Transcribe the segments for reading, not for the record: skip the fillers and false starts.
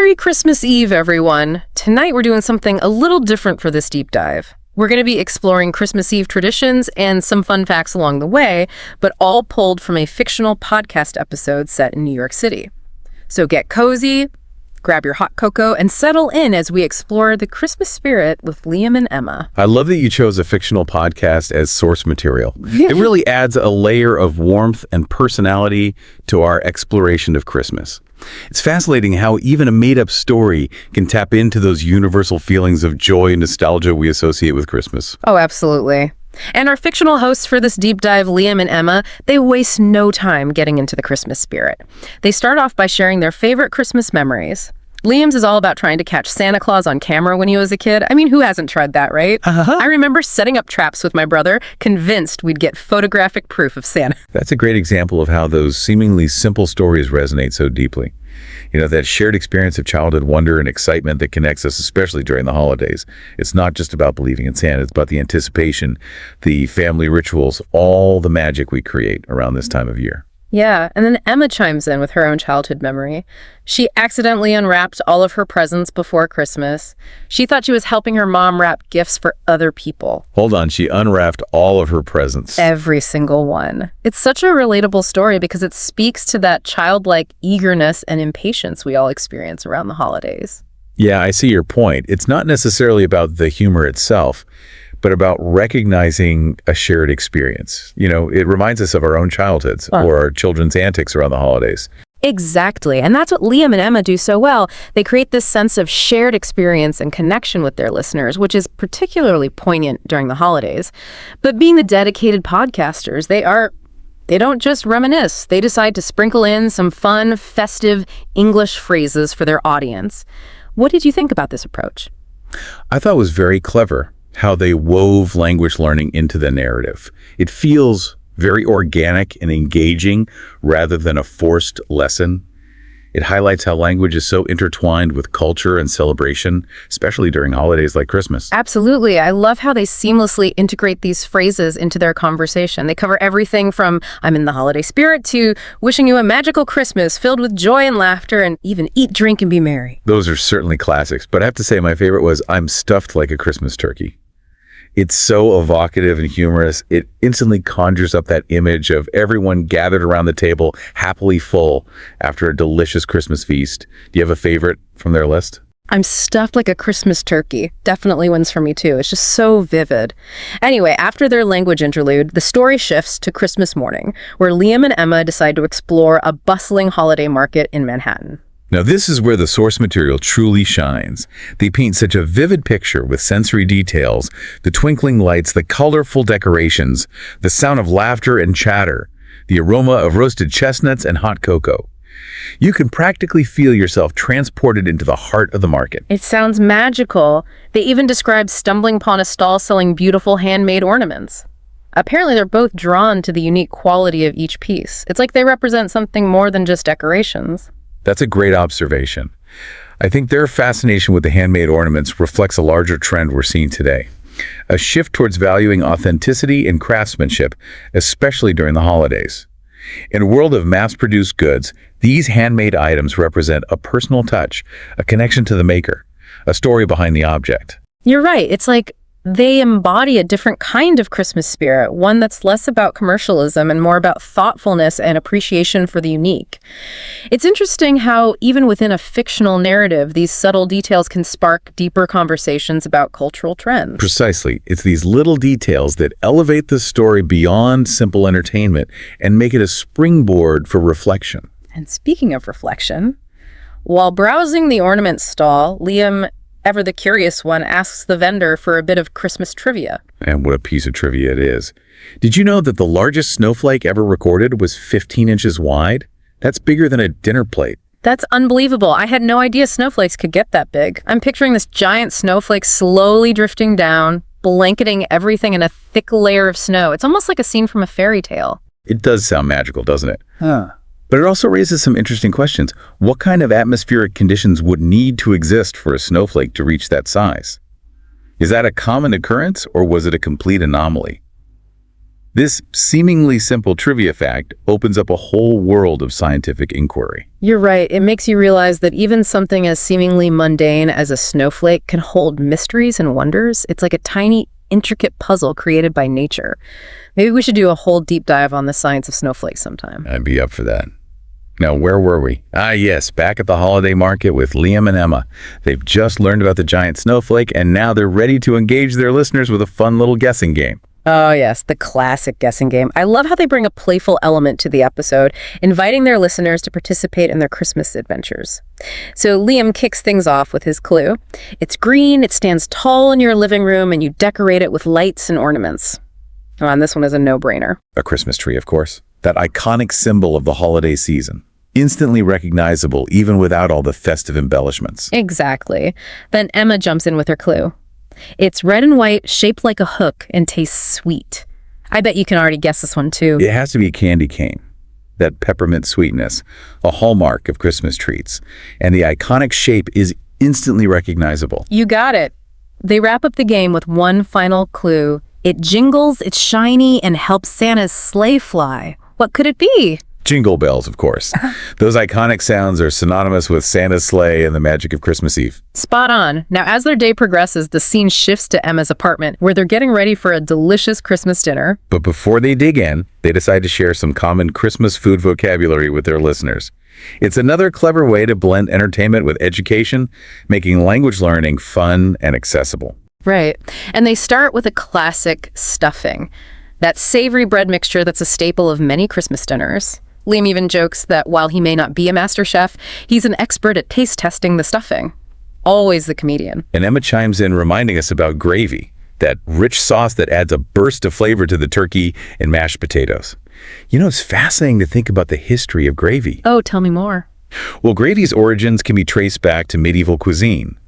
Merry Christmas Eve, everyone! Tonight we're doing something a little different for this deep dive. We're going to be exploring Christmas Eve traditions and some fun facts along the way, but all pulled from a fictional podcast episode set in New York City. So get cozy, grab your hot cocoa, and settle in as we explore the Christmas spirit with Liam and Emma. I love that you chose a fictional podcast as source material. It really adds a layer of warmth and personality to our exploration of Christmas. It's fascinating how even a made-up story can tap into those universal feelings of joy and nostalgia we associate with Christmas. Oh, absolutely. And our fictional hosts for this deep dive, Liam and Emma, they waste no time getting into the Christmas spirit. They start off by sharing their favorite Christmas memories. Liam's is all about trying to catch Santa Claus on camera when he was a kid. I mean, who hasn't tried that, right? I remember setting up traps with my brother, convinced we'd get photographic proof of Santa. That's a great example of how those seemingly simple stories resonate so deeply. You know, that shared experience of childhood wonder and excitement that connects us, especially during the holidays. It's not just about believing in Santa, it's about the anticipation, the family rituals, all the magic we create around this time of year. Yeah, and then Emma chimes in with her own childhood memory. She accidentally unwrapped all of her presents before Christmas. She thought she was helping her mom wrap gifts for other people. Hold on, she unwrapped all of her presents. Every single one. It's such a relatable story because it speaks to that childlike eagerness and impatience we all experience around the holidays. Yeah, I see your point. It's not necessarily about the humor itself, but about recognizing a shared experience. You know, it reminds us of our own childhoods or our children's antics around the holidays. Exactly. And that's what Liam and Emma do so well. They create this sense of shared experience and connection with their listeners, which is particularly poignant during the holidays. But being the dedicated podcasters, they don't just reminisce. They decide to sprinkle in some fun, festive English phrases for their audience. What did you think about this approach? I thought it was very clever how they wove language learning into the narrative. It feels very organic and engaging rather than a forced lesson. It highlights how language is so intertwined with culture and celebration, especially during holidays like Christmas. Absolutely. I love how they seamlessly integrate these phrases into their conversation. They cover everything from "I'm in the holiday spirit" to "wishing you a magical Christmas filled with joy and laughter," and even "eat, drink, and be merry." Those are certainly classics, but I have to say my favorite was "I'm stuffed like a Christmas turkey." It's so evocative and humorous. It instantly conjures up that image of everyone gathered around the table, happily full after a delicious Christmas feast. Do you have a favorite from their list? "I'm stuffed like a Christmas turkey" definitely wins for me too. It's just so vivid. Anyway, after their language interlude, the story shifts to Christmas morning, where Liam and Emma decide to explore a bustling holiday market in Manhattan. Now, this is where the source material truly shines. They paint such a vivid picture with sensory details, the twinkling lights, the colorful decorations, the sound of laughter and chatter, the aroma of roasted chestnuts and hot cocoa. You can practically feel yourself transported into the heart of the market. It sounds magical. They even describe stumbling upon a stall selling beautiful handmade ornaments. Apparently, they're both drawn to the unique quality of each piece. It's like they represent something more than just decorations. That's a great observation. I think their fascination with the handmade ornaments reflects a larger trend we're seeing today. A shift towards valuing authenticity and craftsmanship, especially during the holidays. In a world of mass-produced goods, these handmade items represent a personal touch, a connection to the maker, a story behind the object. You're right. It's like they embody a different kind of Christmas spirit, one that's less about commercialism and more about thoughtfulness and appreciation for the unique. It's interesting how, even within a fictional narrative, these subtle details can spark deeper conversations about cultural trends. Precisely. It's these little details that elevate the story beyond simple entertainment and make it a springboard for reflection. And speaking of reflection, while browsing the ornament stall, Liam, ever the curious one, asks the vendor for a bit of Christmas trivia. And what a piece of trivia it is. Did you know that the largest snowflake ever recorded was 15 inches wide? That's bigger than a dinner plate. That's unbelievable. I had no idea snowflakes could get that big. I'm picturing this giant snowflake slowly drifting down, blanketing everything in a thick layer of snow. It's almost like a scene from a fairy tale. It does sound magical, doesn't it? But it also raises some interesting questions. What kind of atmospheric conditions would need to exist for a snowflake to reach that size? Is that a common occurrence, or was it a complete anomaly? This seemingly simple trivia fact opens up a whole world of scientific inquiry. You're right. It makes you realize that even something as seemingly mundane as a snowflake can hold mysteries and wonders. It's like a tiny, intricate puzzle created by nature. Maybe we should do a whole deep dive on the science of snowflakes sometime. I'd be up for that. Now, where were we? Yes, back at the holiday market with Liam and Emma. They've just learned about the giant snowflake, and now they're ready to engage their listeners with a fun little guessing game. Oh, yes, the classic guessing game. I love how they bring a playful element to the episode, inviting their listeners to participate in their Christmas adventures. So Liam kicks things off with his clue. It's green, it stands tall in your living room, and you decorate it with lights and ornaments. Oh, and this one is a no-brainer. A Christmas tree, of course. That iconic symbol of the holiday season. Instantly recognizable even without all the festive embellishments. Exactly. Then Emma jumps in with her clue. It's red and white, shaped like a hook, and tastes sweet. I bet you can already guess this one, too. It has to be a candy cane. That peppermint sweetness, a hallmark of Christmas treats. And the iconic shape is instantly recognizable. You got it. They wrap up the game with one final clue. It jingles, it's shiny, and helps Santa's sleigh fly. What could it be? Jingle bells, of course. Those iconic sounds are synonymous with Santa's sleigh and the magic of Christmas Eve. Spot on. Now, as their day progresses, the scene shifts to Emma's apartment, where they're getting ready for a delicious Christmas dinner. But before they dig in, they decide to share some common Christmas food vocabulary with their listeners. It's another clever way to blend entertainment with education, making language learning fun and accessible. Right. And they start with a classic stuffing, that savory bread mixture that's a staple of many Christmas dinners. Liam even jokes that while he may not be a master chef, he's an expert at taste testing the stuffing. Always the comedian. And Emma chimes in reminding us about gravy, that rich sauce that adds a burst of flavor to the turkey and mashed potatoes. You know, it's fascinating to think about the history of gravy. Oh, tell me more. Well, gravy's origins can be traced back to medieval cuisine.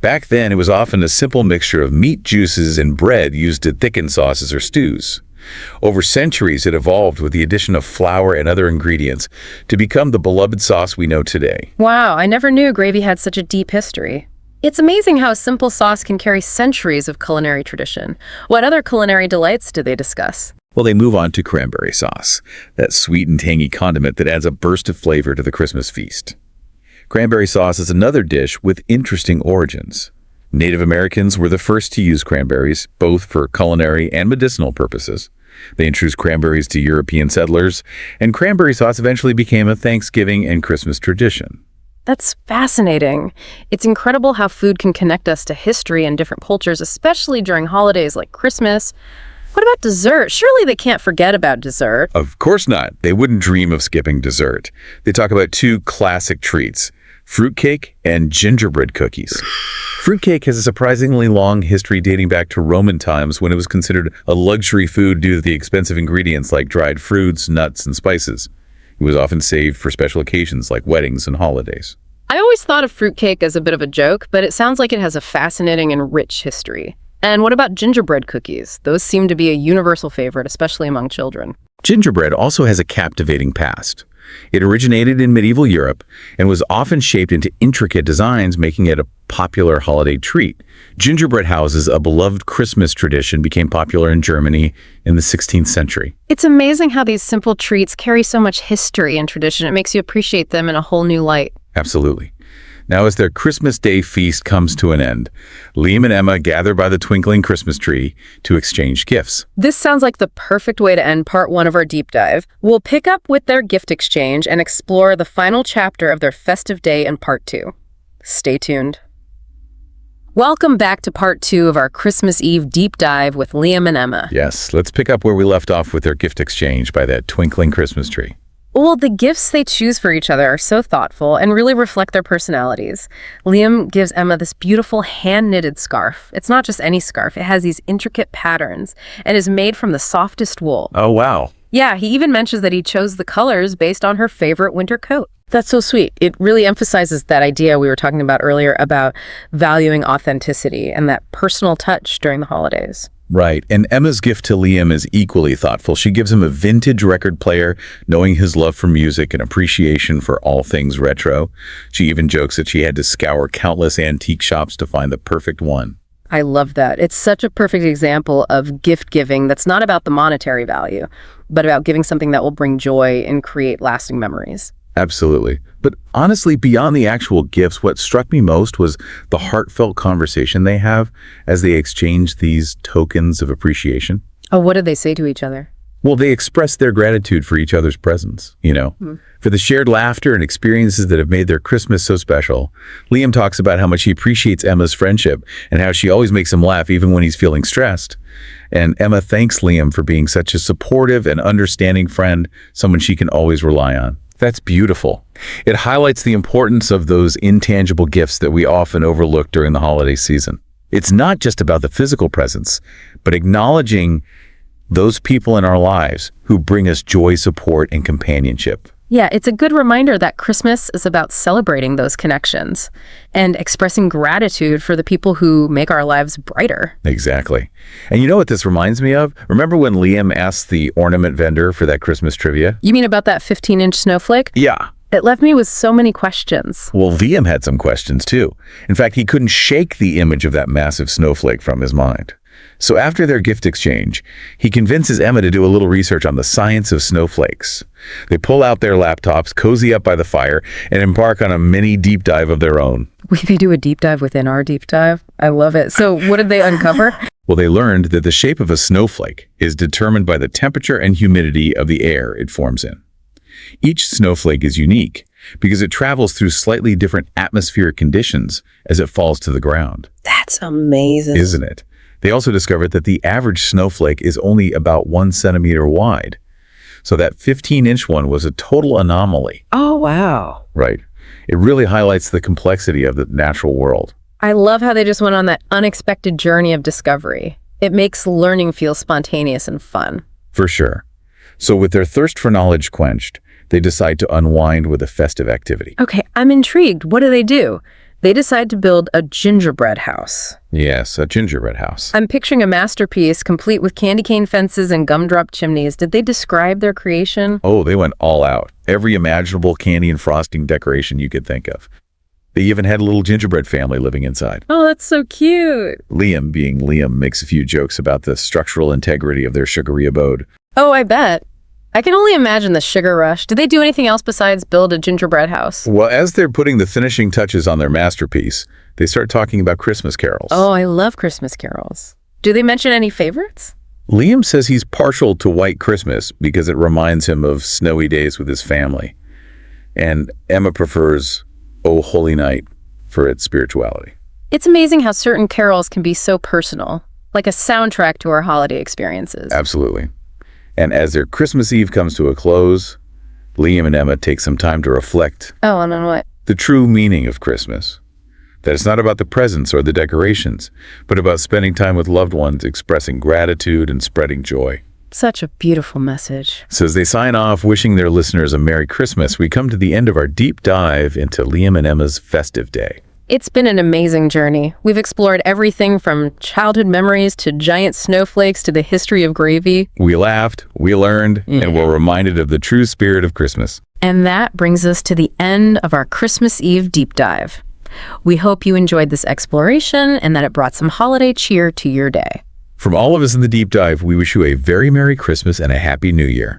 Back then, it was often a simple mixture of meat juices and bread used to thicken sauces or stews. Over centuries, it evolved with the addition of flour and other ingredients to become the beloved sauce we know today. Wow, I never knew gravy had such a deep history. It's amazing how a simple sauce can carry centuries of culinary tradition. What other culinary delights do they discuss? Well, they move on to cranberry sauce, that sweet and tangy condiment that adds a burst of flavor to the Christmas feast. Cranberry sauce is another dish with interesting origins. Native Americans were the first to use cranberries, both for culinary and medicinal purposes. They introduced cranberries to European settlers, and cranberry sauce eventually became a Thanksgiving and Christmas tradition. That's fascinating. It's incredible how food can connect us to history and different cultures, especially during holidays like Christmas. What about dessert? Surely they can't forget about dessert. Of course not. They wouldn't dream of skipping dessert. They talk about two classic treats, fruitcake and gingerbread cookies. Fruitcake has a surprisingly long history dating back to Roman times when it was considered a luxury food due to the expensive ingredients like dried fruits, nuts, and spices. It was often saved for special occasions like weddings and holidays. I always thought of fruitcake as a bit of a joke, but it sounds like it has a fascinating and rich history. And what about gingerbread cookies? Those seem to be a universal favorite, especially among children. Gingerbread also has a captivating past. It originated in medieval Europe and was often shaped into intricate designs, making it a popular holiday treat. Gingerbread houses, a beloved Christmas tradition, became popular in Germany in the 16th century. It's amazing how these simple treats carry so much history and tradition. It makes you appreciate them in a whole new light. Absolutely. Now, as their Christmas Day feast comes to an end, Liam and Emma gather by the twinkling Christmas tree to exchange gifts. This sounds like the perfect way to end part one of our deep dive. We'll pick up with their gift exchange and explore the final chapter of their festive day in part two. Stay tuned. Welcome back to part two of our Christmas Eve deep dive with Liam and Emma. Yes, let's pick up where we left off with their gift exchange by that twinkling Christmas tree. Well, the gifts they choose for each other are so thoughtful and really reflect their personalities. Liam gives Emma this beautiful hand-knitted scarf. It's not just any scarf. It has these intricate patterns and is made from the softest wool. Oh, wow. Yeah, he even mentions that he chose the colors based on her favorite winter coat. That's so sweet. It really emphasizes that idea we were talking about earlier about valuing authenticity and that personal touch during the holidays. Right, and Emma's gift to Liam is equally thoughtful. She gives him a vintage record player, knowing his love for music and appreciation for all things retro. She even jokes that she had to scour countless antique shops to find the perfect one. I love that. It's such a perfect example of gift giving that's not about the monetary value, but about giving something that will bring joy and create lasting memories. Absolutely. But honestly, beyond the actual gifts, what struck me most was the heartfelt conversation they have as they exchange these tokens of appreciation. Oh, what did they say to each other? Well, they express their gratitude for each other's presence, for the shared laughter and experiences that have made their Christmas so special. Liam talks about how much he appreciates Emma's friendship and how she always makes him laugh even when he's feeling stressed. And Emma thanks Liam for being such a supportive and understanding friend, someone she can always rely on. That's beautiful. It highlights the importance of those intangible gifts that we often overlook during the holiday season. It's not just about the physical presence, but acknowledging those people in our lives who bring us joy, support, and companionship. Yeah, it's a good reminder that Christmas is about celebrating those connections and expressing gratitude for the people who make our lives brighter. Exactly. And you know what this reminds me of? Remember when Liam asked the ornament vendor for that Christmas trivia? You mean about that 15-inch snowflake? Yeah. It left me with so many questions. Well, Liam had some questions too. In fact, he couldn't shake the image of that massive snowflake from his mind. So after their gift exchange, he convinces Emma to do a little research on the science of snowflakes. They pull out their laptops, cozy up by the fire, and embark on a mini deep dive of their own. They do a deep dive within our deep dive. I love it. So what did they uncover? Well, they learned that the shape of a snowflake is determined by the temperature and humidity of the air it forms in. Each snowflake is unique because it travels through slightly different atmospheric conditions as it falls to the ground. That's amazing. Isn't it? They also discovered that the average snowflake is only about 1 centimeter wide. So that 15-inch one was a total anomaly. Oh, wow. Right. It really highlights the complexity of the natural world. I love how they just went on that unexpected journey of discovery. It makes learning feel spontaneous and fun. For sure. So with their thirst for knowledge quenched, they decide to unwind with a festive activity. Okay, I'm intrigued. What do? They decide to build a gingerbread house. Yes, a gingerbread house. I'm picturing a masterpiece complete with candy cane fences and gumdrop chimneys. Did they describe their creation? Oh, they went all out. Every imaginable candy and frosting decoration you could think of. They even had a little gingerbread family living inside. Oh, that's so cute. Liam, being Liam, makes a few jokes about the structural integrity of their sugary abode. Oh, I bet. I can only imagine the sugar rush. Did they do anything else besides build a gingerbread house? Well, as they're putting the finishing touches on their masterpiece, they start talking about Christmas carols. Oh, I love Christmas carols. Do they mention any favorites? Liam says he's partial to White Christmas because it reminds him of snowy days with his family. And Emma prefers O Holy Night for its spirituality. It's amazing how certain carols can be so personal, like a soundtrack to our holiday experiences. Absolutely. And as their Christmas Eve comes to a close, Liam and Emma take some time to reflect. Oh, and on what? The true meaning of Christmas. That it's not about the presents or the decorations, but about spending time with loved ones, expressing gratitude and spreading joy. Such a beautiful message. So as they sign off, wishing their listeners a Merry Christmas, we come to the end of our deep dive into Liam and Emma's festive day. It's been an amazing journey. We've explored everything from childhood memories to giant snowflakes to the history of gravy. We laughed, we learned, and were reminded of the true spirit of Christmas. And that brings us to the end of our Christmas Eve deep dive. We hope you enjoyed this exploration and that it brought some holiday cheer to your day. From all of us in the deep dive, we wish you a very Merry Christmas and a Happy New Year.